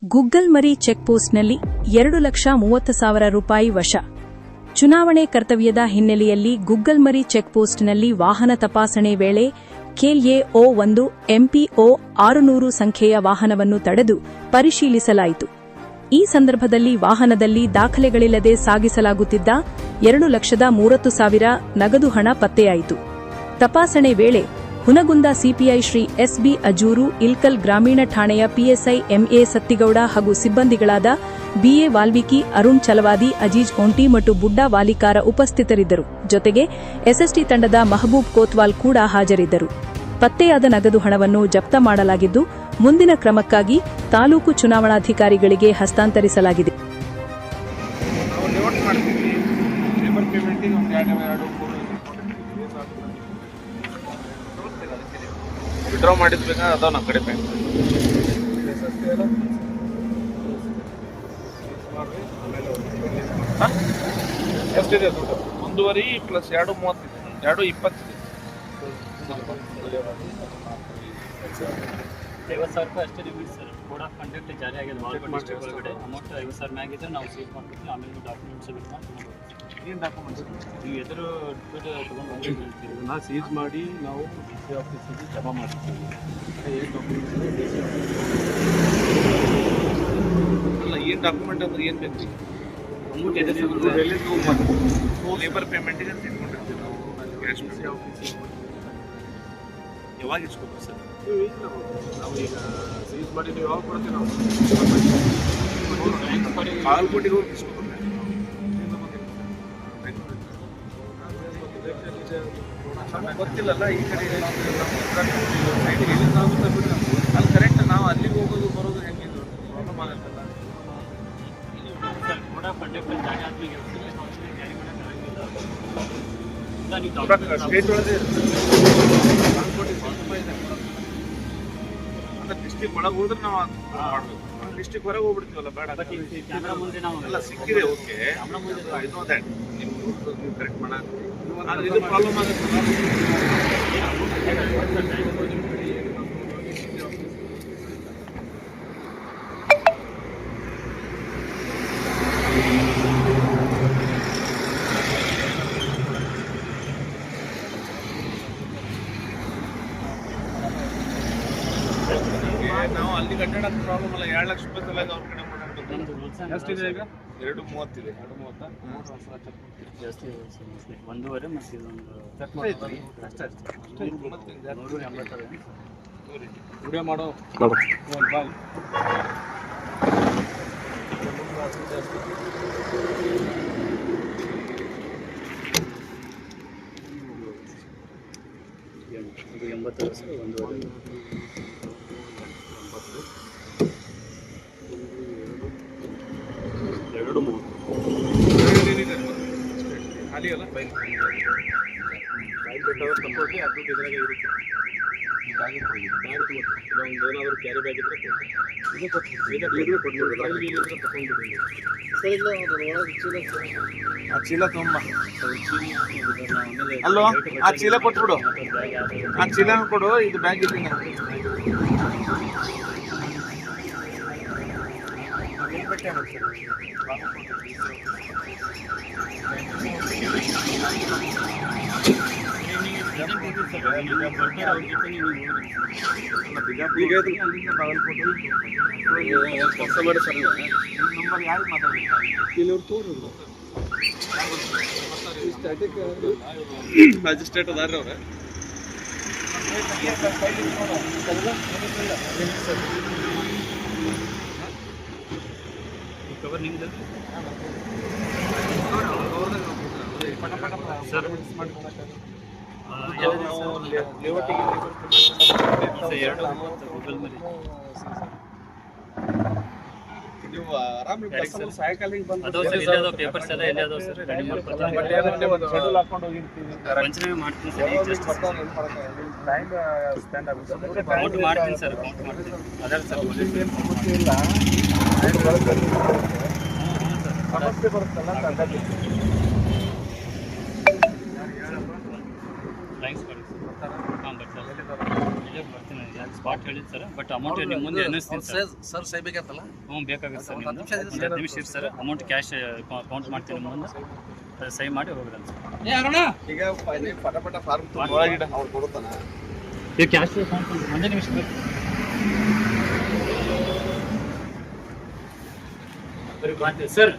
ಗುಗ್ಗಲ್ಮರಿ ಚೆಕ್ಪೋಸ್ಟ್ನಲ್ಲಿ 2,30,000 ರೂಪಾಯಿ ವಶ. ಚುನಾವಣೆ ಕರ್ತವ್ಯದ ಹಿನ್ನೆಲೆಯಲ್ಲಿ ಗುಗ್ಗಲ್ಮರಿ ಚೆಕ್ಪೋಸ್ಟ್ನಲ್ಲಿ ವಾಹನ ತಪಾಸಣೆ ವೇಳೆ KA-01 MPO 600 ಸಂಖ್ಯೆಯ ವಾಹನವನ್ನು ತಡೆದು ಪರಿಶೀಲಿಸಲಾಯಿತು. ಈ ಸಂದರ್ಭದಲ್ಲಿ ವಾಹನದಲ್ಲಿ ದಾಖಲೆಗಳಿಲ್ಲದೆ ಸಾಗಿಸಲಾಗುತ್ತಿದ್ದ 2,30,000 ನಗದು ಹಣ ಪತ್ತೆಯಾಯಿತು. ತಪಾಸಣೆ ವೇಳೆ ಹುನಗುಂದ ಸಿಪಿಐ ಶ್ರೀ SB ಅಜೂರು, ಇಲ್ಕಲ್ ಗ್ರಾಮೀಣ ಠಾಣೆಯ PSI MA ಸತ್ತಿಗೌಡ ಹಾಗೂ ಸಿಬ್ಬಂದಿಗಳಾದ BA ವಾಲ್ಮೀಕಿ, ಅರುಣ್ ಚಲವಾದಿ, ಅಜೀಜ್ ಒಂಟಿ ಮತ್ತು ಬುಡ್ಡಾ ವಾಲಿಕಾರ ಉಪಸ್ಥಿತರಿದ್ದರು. ಜೊತೆಗೆ SST ತಂಡದ ಮಹಬೂಬ್ ಕೋತ್ವಾಲ್ ಕೂಡ ಹಾಜರಿದ್ದರು. ಪತ್ತೆಯಾದ ನಗದು ಹಣವನ್ನು ಜಪ್ತ ಮಾಡಲಾಗಿದ್ದು, ಮುಂದಿನ ಕ್ರಮಕ್ಕಾಗಿ ತಾಲೂಕು ಚುನಾವಣಾಧಿಕಾರಿಗಳಿಗೆ ಹಸ್ತಾಂತರಿಸಲಾಗಿದೆ. ವಿಡ್ರಾ ಮಾಡಿದ್ಬೇಕಾ ಅದಾವ ನಮ್ಮ ಕಡೆ ಬ್ಯಾಂಕ್ ಎಷ್ಟಿದೆ ದುಡ್ಡು? 1.5 ಪ್ಲಸ್ 2.30 2.20 50,000 ರೂಪಾಯಿ ಅಷ್ಟೇ limit sir. Code of conduct ಜಾರಿ ಆಗಿದೆ ಮಾಲ್ಗೋಡ್ ಡಿಸ್ಟ್ರಿಕ್ಟ್ ಒಳಗಡೆ. ಅಮೌಂಟ್ 50,000 ಮ್ಯಾಗಿದ್ರೆ ನಾವು ಸೀಟ್ ಮಾಡ್ತೀವಿ. ಆಮೇಲೆ ಡಾಕ್ಯುಮೆಂಟ್ಸ್ ಸಬ್ಮಿಟ್ ಮಾಡಿ ಏನು ಡಾಕ್ಯುಮೆಂಟ್ಸ್ ನೀವು ಎದುರು ತೊಗೊಂಡು ಹೇಳ್ತೀವಿ. ಇದನ್ನ ಸೀಸ್ ಮಾಡಿ ನಾವು DC ಆಫೀಸಿಗೆ ಜಮಾ ಮಾಡ್ತೀವಿ. ಏನು ಡಾಕ್ಯುಮೆಂಟ್ಸ್ ಅಲ್ಲ, ಏನು ಡಾಕ್ಯುಮೆಂಟ್ ಅಂದ್ರೆ ಏನು ಬೇಕು? ಅಮೌಂಟ್ ಎದುರು ಲೇಬರ್ ಪೇಮೆಂಟಿಗೆ ಅಂತ ಇಟ್ಕೊಂಡಿರ್ತೀವಿ ನಾವು. ಕ್ಯಾಶ್ DC ಆಫೀಸಿಗೆ ಯಾವಾಗ ಇಸ್ಕೊಬೇಕು ಸರ್? ನಾವು ಈಗ ಸೀಸ್ ಮಾಡಿ ನೀವು ಯಾವಾಗ ಕೊಡ್ತೀವಿ ನಾವು ಬಾಗಲಕೋಟೆಗೆ ಹೋಗಿ ಇಸ್ಕೊಬೇಕು. ನಮಗೆ ಗೊತ್ತಿಲ್ಲಲ್ಲ ಈ ಕಡೆ ಅಲ್ಲಿ ಕರೆಕ್ಟ್ ನಾವು ಅಲ್ಲಿಗೆ ಹೋಗೋದು ಬರೋದು ಹೆಂಗಿದ್ರು ಪ್ರಾಬ್ಲಮ್ ಆಗತ್ತಲ್ಲ. ಕೋಡ್ ಆಫ್ ಕಂಡಕ್ಟ್ ಜಾರಿ ಆದ್ಮೇಲೆ ಜಾರಿ ಸ್ಟೇಟ್ ಒಳಗೆ ಬಾಗಲಕೋಟೆ ಸ್ವಲ್ಪ ಇದೆ. ಅಂದ್ರೆ ಡಿಸ್ಟಿಕ್ ಒಳಗೆ ಹೋದ್ರೆ ನಾವು ಮಾಡಬೇಕು. ಡಿಸ್ಟಿಕ್ ಹೊರಗೆ ಹೋಗ್ಬಿಡ್ತೀವಲ್ಲ, ಬೇಡ. ಕ್ಯಾಮ್ರಾ ಮುಂದೆ ನಾವು ಎಲ್ಲ ಸಿಕ್ಕಿದೆ, ಓಕೆ. ಕ್ಯಾಮ್ರಾ ಮುಂದೆ ನೋ ದ್ಯಾಟ್ ನೀವು ಕರೆಕ್ಟ್ ಮಾಡೋದು. ಆದರೆ ಇದು ಪ್ರಾಬ್ಲಮ್ ಆಗುತ್ತಲ್ಲ. ನಾವು ಅಲ್ಲಿ ಅಡ್ಡಾಡೋದು ಪ್ರಾಬ್ಲಮ್ ಅಲ್ಲ. 2 ಲಕ್ಷ ರೂಪಾಯಿ ತಲೆಗೆ ಅವ್ರ ಕಡೆ ಮಾಡಬೇಕು. ಎಷ್ಟಿದೆ ಈಗ? 2.30 ಇದೆ. 2.30 ಜಾಸ್ತಿ 1.5 ಮತ್ತು ಇದೊಂದು ಅಷ್ಟೇ 180 ವಿಡಿಯೋ ಮಾಡೋ ಬಾಯ್. ಇದು 80 ವರ್ಷ 1.5 ಖಾಲಿ ಅಲ್ಲ, ಬೈಲ್ ಬೇಕಾದ್ರೆ ತಗೊಳ್ಳಿ. ಅದು ಇದ್ರಾಗೆ ಇರುತ್ತೆ. ಬ್ಯಾಗ್ ಏನಾದರೂ ಕ್ಯಾರಿ ಬ್ಯಾಗ್ ಇದ್ರೆ ಆ ಚೀಲ ತುಂಬ ಅಲ್ಲೋ, ಆ ಚೀಲ ಕೊಟ್ಬಿಡು. ಆ ಚೀಲ ಕೊಡು, ಇದು ಬ್ಯಾಗ್ ಇದೆ. ನಂಬರ್ ಯಾರು ಮ್ಯಾಜಿಸ್ಟ್ರೇಟ್ ಅದಾರ ಅವ್ರೆ. ಕವರ್ ನಿಮ್ದು ಸರ್ ಗುಗ್ಗಲ್ಮರಿ ನೀವು ಆರಾಮ್ ಸಾಯಂಕಾಲ ಅದಾವ ಸರ್. ಇಲ್ಲಿ ಅದಾವ ಪೇಪರ್ಸ್ ಎಲ್ಲ ಎಲ್ಲಿ ಅದಾವ ಸರ್? ರೆಡಿ ಮಾಡ್ಕೊತೀನಿ, ಶೆಡ್ಯೂಲ್ ಹಾಕೊಂಡು ಹೋಗಿರ್ತೀವಿ. ಪಂಚನಾಮೆ ಮಾಡ್ತೀನಿ ಸರ್. ಈಗ ಜಸ್ಟ್ ಕೌಂಟ್ ಮಾಡ್ತೀನಿ ಸರ್. ಕೌಂಟ್ ಮಾಡ್ತೀನಿ. ಅದರ ಸರ್ ಸಮಸ್ಯೆ ಇಲ್ಲ. ಸಮಸ್ಯೆ ಬರುತ್ತಲ್ಲ. ಥ್ಯಾಂಕ್ಸ್ ಮಾಡಿ ಸರ್. ಹಾಂ ಬರ್ತಾರೆ. ಇಲ್ಲೇ ಬರ್ತೀನಿ. ಸ್ಪಾಟ್ ಹೇಳಿದ್ದು ಸರ್, ಬಟ್ ಅಮೌಂಟ್ ನಿಮ್ಮ ಮುಂದೆ ಅನ್ನಿಸ್ತೀನಿ ಸರ್. ಸರ್ ಸೈ ಬೇಕತ್ತಲ್ಲ. ಹ್ಞೂ ಬೇಕಾಗುತ್ತೆ ಸರ್, ಒಂದು ನಿಮ್ಮದು 10 ಒಂದು 10 ನಿಮಿಷ ಇರಿ ಸರ್, ಅಮೌಂಟ್ ಕ್ಯಾಶ್ ಕೌಂಟ್ ಮಾಡ್ತೀನಿ ನಿಮ್ಮ ಮುಂದೆ, ಅದು ಸೈ ಮಾಡಿ ಹೋಗ್ರಿ ಸರ್. ಈಗ ಪಟ ಫಾರ್ಮ್ ಒಳಗಿಡ ಅವ್ರು ಕೊಡುತ್ತಾನ. ಈಗ ಕ್ಯಾಶ್ ಒಂದೇ ನಿಮಿಷ ಬೇಕು. ಸರ್